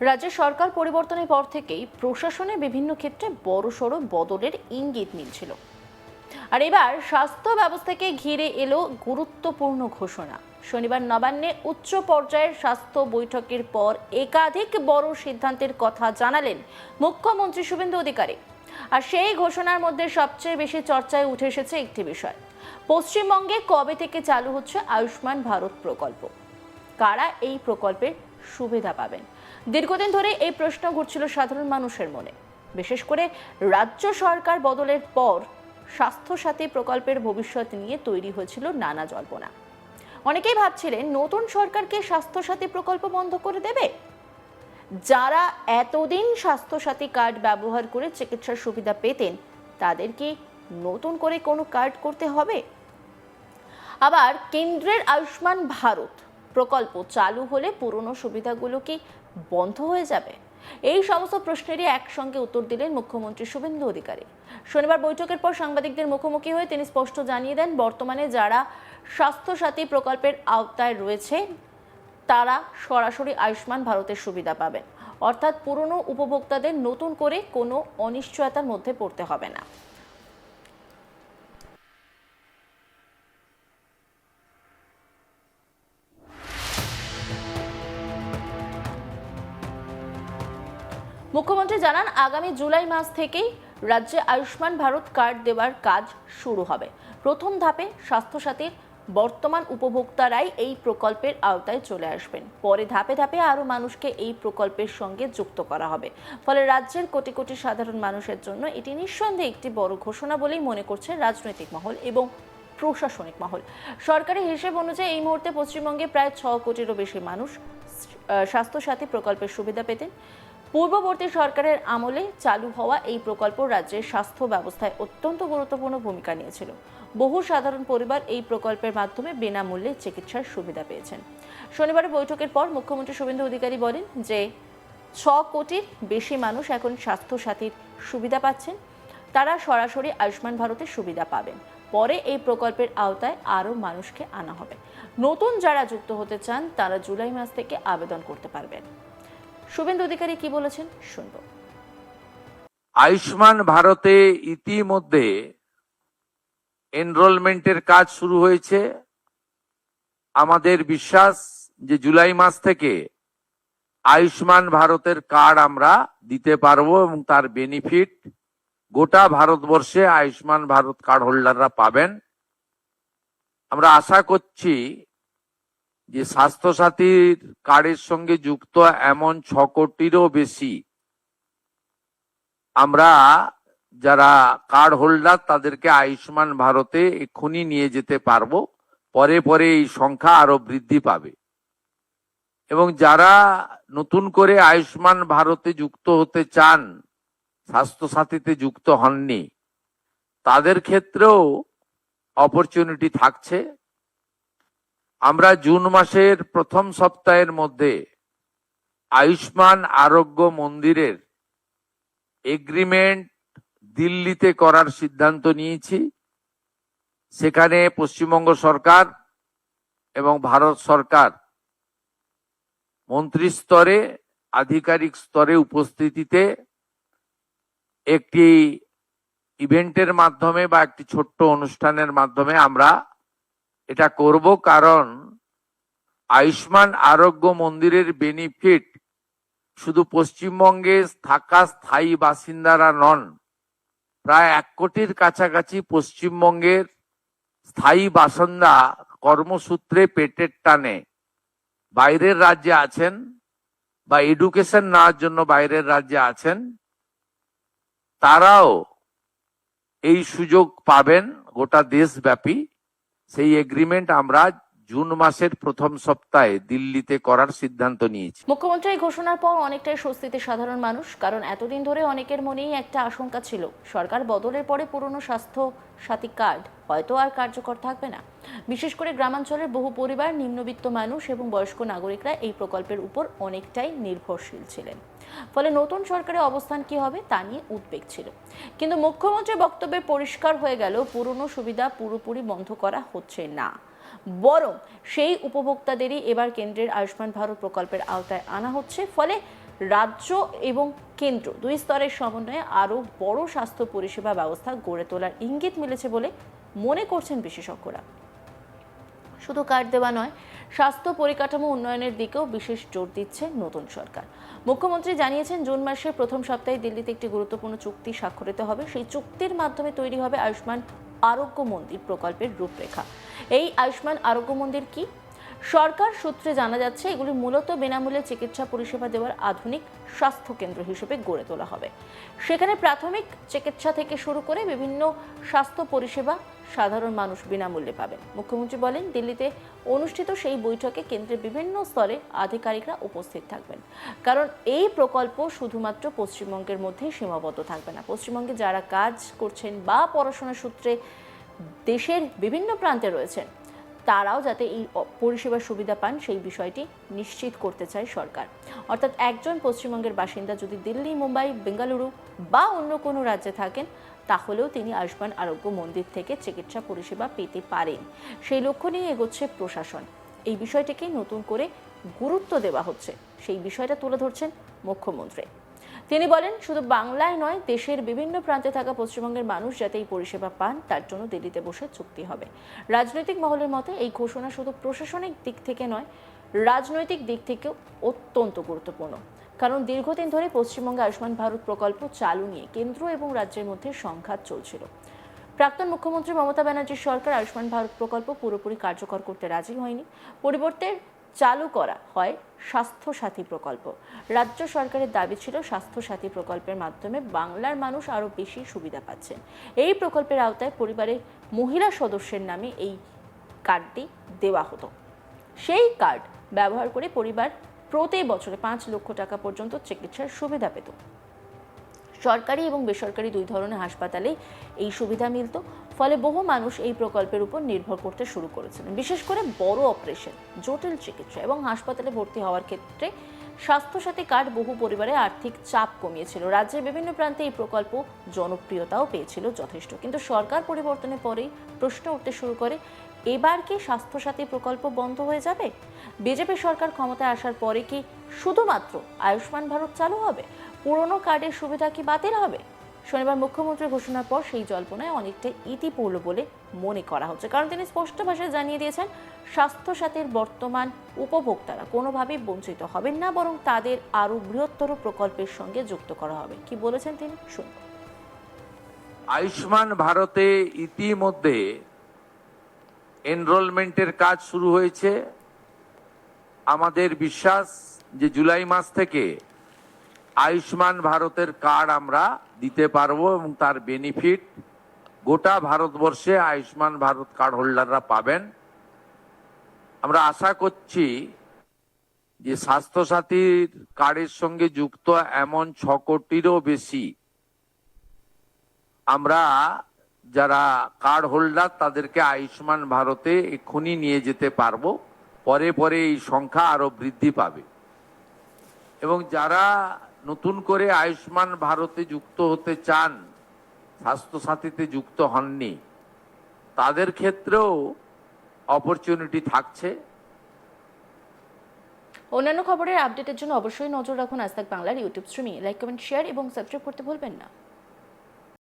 রাজ্য সরকার পরিবর্তনের পর থেকেই প্রশাসনে বিভিন্ন ক্ষেত্রে বড়সড় বদলের ইঙ্গিত মিলছিল। আর এবার স্বাস্থ্য ব্যবস্থাকে ঘিরে এলো গুরুত্বপূর্ণ ঘোষণা। শনিবার নবান্নে উচ্চ পর্যায়ের স্বাস্থ্য বৈঠকের পর একাধিক বড় সিদ্ধান্তের কথা জানালেন মুখ্যমন্ত্রী শুভেন্দু অধিকারী। আর সেই ঘোষণার মধ্যে সবচেয়ে বেশি চর্চায় উঠে এসেছে একটি বিষয়, পশ্চিমবঙ্গে কবে থেকে চালু হচ্ছে আয়ুষ্মান ভারত প্রকল্প, কারা এই প্রকল্পের সুবিধা পাবেন। দীর্ঘদিন ধরে এই প্রশ্ন ঘুরছিল সাধারণ মানুষের মনে। বিশেষ করে রাজ্য সরকার বদলের পর স্বাস্থ্যসাথী প্রকল্পের ভবিষ্যৎ নিয়ে তৈরি হয়েছিল নানা জল্পনা। অনেকেই ভাবছিলেন নতুন সরকারকে স্বাস্থ্যসাথী প্রকল্প বন্ধ করে দেবে, যারা এতদিন স্বাস্থ্যসাথী কার্ড ব্যবহার করে চিকিৎসার সুবিধা পেতেন তাদের কি নতুন করে কোনো কার্ড করতে হবে। আবার কেন্দ্রের আয়ুষ্মান ভারত প্রকল্প চালু হলে পুরনো সুবিধাগুলো কি বন্ধ হয়ে যাবে। এই সমস্ত প্রশ্নেরই একসঙ্গে উত্তর দিলেন মুখ্যমন্ত্রী শুভেন্দু অধিকারী। শনিবার বৈঠকের পর সাংবাদিকদের মুখোমুখি হয়ে তিনি স্পষ্ট জানিয়ে দেন, বর্তমানে যারা স্বাস্থ্যসাথী প্রকল্পের আওতায় রয়েছে তারা সরাসরি আয়ুষ্মান ভারতের সুবিধা পাবেন, অর্থাৎ পুরনো উপভোক্তাদের নতুন করে কোনো অনিশ্চয়তার মধ্যে পড়তে হবে না। মুখ্যমন্ত্রী জানান, আগামী জুলাই মাস থেকেই রাজ্যে আয়ুষ্মান ভারত কার্ড দেওয়ার কাজ শুরু হবে। প্রথম ধাপে স্বাস্থ্যসাথীর বর্তমান উপভোক্তারাই এই প্রকল্পের আওতায় চলে আসবেন। পরে ধাপে ধাপে আরও মানুষকে এই প্রকল্পের সঙ্গে যুক্ত করা হবে। ফলে রাজ্যের কোটি কোটি সাধারণ মানুষের জন্য এটি নিঃসন্দেহে একটি বড় ঘোষণা বলেই মনে করছে রাজনৈতিক মহল এবং প্রশাসনিক মহল। সরকারি হিসেব অনুযায়ী এই মুহূর্তে পশ্চিমবঙ্গে প্রায় 6 কোটিরও বেশি মানুষ স্বাস্থ্যসাথী প্রকল্পের সুবিধা পেতেন। পূর্ববর্তী সরকারের আমলে চালু হওয়া এই প্রকল্প রাজ্যের স্বাস্থ্য ব্যবস্থায় অত্যন্ত গুরুত্বপূর্ণ ভূমিকা নিয়েছিল। বহু সাধারণ পরিবার এই প্রকল্পের মাধ্যমে বিনামূল্যে চিকিৎসার সুবিধা পেয়েছেন। শনিবারের বৈঠকের পর মুখ্যমন্ত্রী শুভেন্দু অধিকারী বলেন যে 6 কোটির বেশি মানুষ এখন স্বাস্থ্যসাথীর সুবিধা পাচ্ছেন। তারা সরাসরি আয়ুষ্মান ভারতের সুবিধা পাবেন। পরে এই প্রকল্পের আওতায় আরও মানুষকে আনা হবে। নতুন যারা যুক্ত হতে চান তারা জুলাই মাস থেকে আবেদন করতে পারবেন। শুভেন্দু অধিকারী কি বলেছেন শুনব। আয়ুষ্মান ভারতে ইতিমধ্যে এনরোলমেন্টের কাজ শুরু হয়েছে। আমাদের বিশ্বাস যে জুলাই মাস থেকে আয়ুষ্মান ভারতের কার্ড আমরা দিতে পারবো এবং তার বেনিফিট গোটা ভারতবর্ষে আয়ুষ্মান ভারত কার্ড হোল্ডাররা পাবেন। আমরা আশা করছি যে স্বাস্থ্যসাথীর কার্ডের সঙ্গে যুক্ত এমন 6 কোটিরও বেশি আমরা যারা কার্ড হোল্ডার তাদেরকে আয়ুষ্মান ভারতে এক্ষুনি নিয়ে যেতে পারবো। পরে পরে এই সংখ্যা আরো বৃদ্ধি পাবে এবং যারা নতুন করে আয়ুষ্মান ভারতে যুক্ত হতে চান, স্বাস্থ্যসাথীতে যুক্ত হননি, তাদের ক্ষেত্রেও অপরচুনিটি থাকছে। আমরা জুন মাসের প্রথম সপ্তাহের মধ্যে আয়ুষ্মান আরোগ্য মন্দিরের এগ্রিমেন্ট দিল্লিতে করার সিদ্ধান্ত নিয়েছি। সেখানে পশ্চিমবঙ্গ সরকার এবং ভারত সরকার মন্ত্রী স্তরে, আধিকারিক স্তরে উপস্থিতিতে একটি ইভেন্টের মাধ্যমে বা একটি ছোট্ট অনুষ্ঠানের মাধ্যমে আমরা এটা করব। কারণ আয়ুষ্মান আরোগ্য মন্দিরের বেনিফিট শুধু পশ্চিমবঙ্গে থাকা স্থায়ী বাসিন্দারা নন, প্রায় 1 কোটির কাছাকাছি পশ্চিমবঙ্গের স্থায়ী বাসিন্দা কর্মসূত্রে পেটের টানে বাইরের রাজ্যে আছেন বা এডুকেশন নেওয়ার জন্য বাইরের রাজ্যে আছেন, তারাও এই সুযোগ পাবেন গোটা দেশব্যাপী। সেই এগ্রিমেন্ট আমরা জুন মাসের প্রথম সপ্তাহে দিল্লিতে করার সিদ্ধান্ত নিয়েছি। মুখ্যমন্ত্রী ঘোষণার পর অনেকটাই স্বস্তিতে সাধারণ মানুষ, কারণ এতদিন ধরে অনেকের মনেই একটা আশঙ্কা ছিল সরকার বদলের পরে পুরনো স্বাস্থ্য সাথী কার্ড হয়তো আর কার্যকর থাকবে না। বিশেষ করে গ্রামাঞ্চলের বহু পরিবার, নিম্নবিত্ত মানুষ এবং বয়স্ক নাগরিকরা এই প্রকল্পের উপর অনেকটাই নির্ভরশীল ছিলেন। ফলে নতুন সরকারের অবস্থান কি হবে তা নিয়ে উদ্বেগ ছিল। কিন্তু মুখ্যমন্ত্রীর বক্তব্যে পরিষ্কার হয়ে গেল পুরনো সুবিধা পুরোপুরি বন্ধ করা হচ্ছে না, বরং সেই উপভোক্তাদেরই এবার কেন্দ্রের আয়ুষ্মান ভারত প্রকল্পের আওতায় আনা হচ্ছে। ফলে রাজ্য এবং কেন্দ্র দুই স্তরের সমন্বয়ে আরও বড় স্বাস্থ্য পরিষেবা ব্যবস্থা গড়ে তোলার ইঙ্গিত মিলেছে বলে মনে করছেন বিশেষজ্ঞরা। শুধু কার্ড দেওয়া নয়, স্বাস্থ্য পরিকাঠামো উন্নয়নের দিকেও বিশেষ জোর দিচ্ছে নতুন সরকার। মুখ্যমন্ত্রী জানিয়েছেন, জুন মাসের প্রথম সপ্তাহে দিল্লিতে একটি গুরুত্বপূর্ণ চুক্তি স্বাক্ষরিত হবে। সেই চুক্তির মাধ্যমে তৈরি হবে আয়ুষ্মান আরোগ্য মন্দির প্রকল্পের রূপরেখা। এই আয়ুষ্মান আরোগ্য মন্দির কি? সরকার সূত্রে জানা যাচ্ছে, এগুলি মূলত বিনামূল্যে চিকিৎসা পরিষেবা দেওয়ার আধুনিক স্বাস্থ্য কেন্দ্র হিসেবে গড়ে তোলা হবে। সেখানে প্রাথমিক চিকিৎসা থেকে শুরু করে বিভিন্ন স্বাস্থ্য পরিষেবা সাধারণ মানুষ বিনামূল্যে পাবেন। মুখ্যমন্ত্রী বলেন, দিল্লিতে অনুষ্ঠিত সেই বৈঠকে কেন্দ্রের বিভিন্ন স্তরে আধিকারিকরা উপস্থিত থাকবেন। কারণ এই প্রকল্প শুধুমাত্র পশ্চিমবঙ্গের মধ্যেই সীমাবদ্ধ থাকবে না। পশ্চিমবঙ্গে যারা কাজ করছেন বা পড়াশোনার সূত্রে দেশের বিভিন্ন প্রান্তে রয়েছেন, তারাও যাতে এই পরিষেবার সুবিধা পান সেই বিষয়টি নিশ্চিত করতে চায় সরকার। অর্থাৎ একজন পশ্চিমবঙ্গের বাসিন্দা যদি দিল্লি, মুম্বাই, বেঙ্গালুরু বা অন্য কোনো রাজ্যে থাকেন, তাহলেও তিনি আয়ুষ্মান আরোগ্য মন্দির থেকে চিকিৎসা পরিষেবা পেতে পারেন। সেই লক্ষ্য নিয়ে এগোচ্ছে প্রশাসন। এই বিষয়টিকে নতুন করে গুরুত্ব দেওয়া হচ্ছে, সেই বিষয়টা তুলে ধরছেন মুখ্যমন্ত্রী। তিনি বলেন, শুধু বাংলায় নয়, দেশের বিভিন্ন প্রান্তে থাকা পশ্চিমবঙ্গের মানুষ যাতে এই পরিষেবা পান, তার জন্য দিল্লিতে বসে চুক্তি হবে। রাজনৈতিক মহলের মতে এই ঘোষণা শুধু প্রশাসনিক দিক থেকে নয়, রাজনৈতিক দিক থেকেও অত্যন্ত গুরুত্বপূর্ণ। কারণ দীর্ঘদিন ধরে পশ্চিমবঙ্গে আয়ুষ্মান ভারত প্রকল্প চালু নিয়ে কেন্দ্র এবং রাজ্যের মধ্যে সংঘাত চলছিল। প্রাক্তন মুখ্যমন্ত্রী মমতা ব্যানার্জির সরকার আয়ুষ্মান ভারত প্রকল্প পুরোপুরি কার্যকর করতে রাজি হয়নি। পরিবর্তে চালু করা হয় স্বাস্থ্য সাথী প্রকল্প। রাজ্য সরকারের দাবি ছিল, স্বাস্থ্য সাথী প্রকল্পের মাধ্যমে বাংলার মানুষ আরও বেশি সুবিধা পাচ্ছেন। এই প্রকল্পের আওতায় পরিবারের মহিলা সদস্যের নামে এই কার্ডটি দেওয়া হতো। সেই কার্ড ব্যবহার করে পরিবার প্রতি বছরে 5 লক্ষ টাকা পর্যন্ত চিকিৎসার সুবিধা পেত। সরকারি এবং বেসরকারি দুই ধরনের হাসপাতালে এই সুবিধা মিলত। ফলে বহু মানুষ এই প্রকল্পের উপর নির্ভর করতে শুরু করেছিলেন। বিশেষ করে বড় অপারেশন, জটিল চিকিৎসা এবং হাসপাতালে ভর্তি হওয়ার ক্ষেত্রে স্বাস্থ্যসাথী কার্ড বহু পরিবারের আর্থিক চাপ কমিয়েছিল। রাজ্যের বিভিন্ন প্রান্তে এই প্রকল্প জনপ্রিয়তাও পেয়েছিল যথেষ্ট। কিন্তু সরকার পরিবর্তনের পরেই প্রশ্ন উঠতে শুরু করে, এবার কি স্বাস্থ্যসাথী প্রকল্প বন্ধ হয়ে যাবে? বিজেপি সরকার ক্ষমতায় আসার পরে কি শুধুমাত্র আয়ুষ্মান ভারত চালু হবে? পুরনো কার্ডের সুবিধা কি বাতিল হবে? শনিবার মুখ্যমন্ত্রীর ঘোষণার পর সেই জল্পনায় অনেকটা ইতি পড়ল বলে মনে করা হচ্ছে। কারণ তিনি স্পষ্ট ভাষায় জানিয়ে দিয়েছেন, স্বাস্থ্যসাথীর বর্তমান উপভোক্তারা কোনোভাবেই বঞ্চিত হবেন না, বরং তাদের আরও বৃহত্তর প্রকল্পের সঙ্গে যুক্ত করা হবে। কি বলেছেন তিনি, শুনুন। আয়ুষ্মান ভারতে ইতিমধ্যে এনরোলমেন্টের কাজ শুরু হয়েছে। আমাদের বিশ্বাস যে জুলাই মাস থেকে আয়ুষ্মান ভারতের কার্ড আমরা দিতে পারবো এবং তার বেনিফিট গোটা ভারতবর্ষে আয়ুষ্মান ভারত কার্ড হোল্ডাররা পাবেন। আমরা আশা করছি যে স্বাস্থ্যসাথীর কার্ডের সঙ্গে যুক্ত এমন 6 কোটিরও বেশি আমরা যারা কার্ড হোল্ডার তাদেরকে আয়ুষ্মান ভারতে এক্ষুনি নিয়ে যেতে পারবো। পরে পরে এই সংখ্যা আরো বৃদ্ধি পাবে এবং যারা নতুন করে আয়ুষ্মান ভারতে যুক্ত হতে চান, স্বাস্থ্যসাথীতে যুক্ত হননি, তাদের ক্ষেত্রেও অপরচুনিটি থাকছে। অন্যান্য খবরের আপডেটের জন্য অবশ্যই নজর রাখুন আজ তাক বাংলার YouTube streaming. Like, comment, share এবং সাবস্ক্রাইব করতে ভুলবেন না।